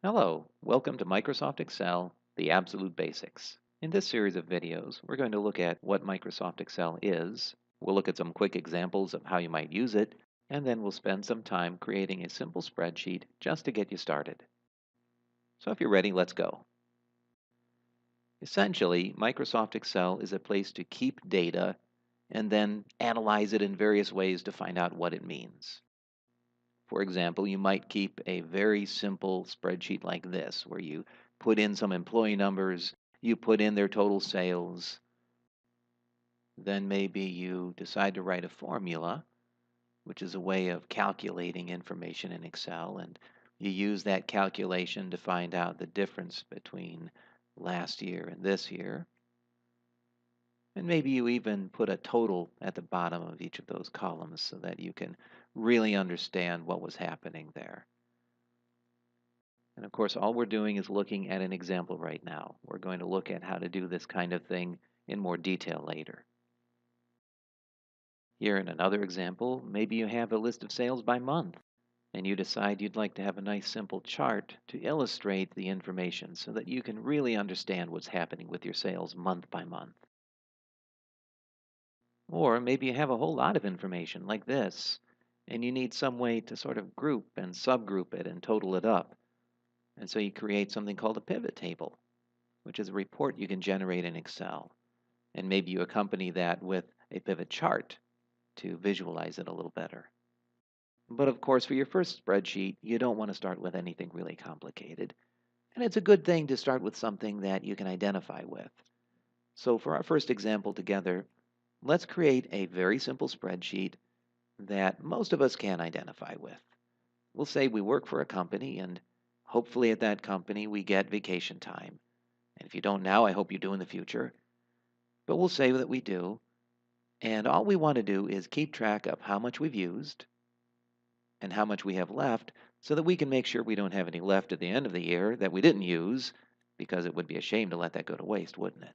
Hello, welcome to Microsoft Excel, the absolute basics. In this series of videos, we're going to look at what Microsoft Excel is. We'll look at some quick examples of how you might use it, and then we'll spend some time creating a simple spreadsheet just to get you started. So if you're ready, let's go. Essentially, Microsoft Excel is a place to keep data and then analyze it in various ways to find out what it means. For example, you might keep a very simple spreadsheet like this, where you put in some employee numbers, you put in their total sales, then maybe you decide to write a formula, which is a way of calculating information in Excel, and you use that calculation to find out the difference between last year and this year. And maybe you even put a total at the bottom of each of those columns so that you can really understand what was happening there. And of course, all we're doing is looking at an example right now. We're going to look at how to do this kind of thing in more detail later. Here in another example, maybe you have a list of sales by month, and you decide you'd like to have a nice simple chart to illustrate the information so that you can really understand what's happening with your sales month by month. Or maybe you have a whole lot of information like this, and you need some way to sort of group and subgroup it and total it up. And so you create something called a pivot table, which is a report you can generate in Excel. And maybe you accompany that with a pivot chart to visualize it a little better. But of course, for your first spreadsheet, you don't want to start with anything really complicated. And it's a good thing to start with something that you can identify with. So for our first example together, let's create a very simple spreadsheet that most of us can identify with. We'll say we work for a company, and hopefully at that company we get vacation time. And if you don't now, I hope you do in the future. But we'll say that we do. And all we want to do is keep track of how much we've used and how much we have left so that we can make sure we don't have any left at the end of the year that we didn't use, because it would be a shame to let that go to waste, wouldn't it?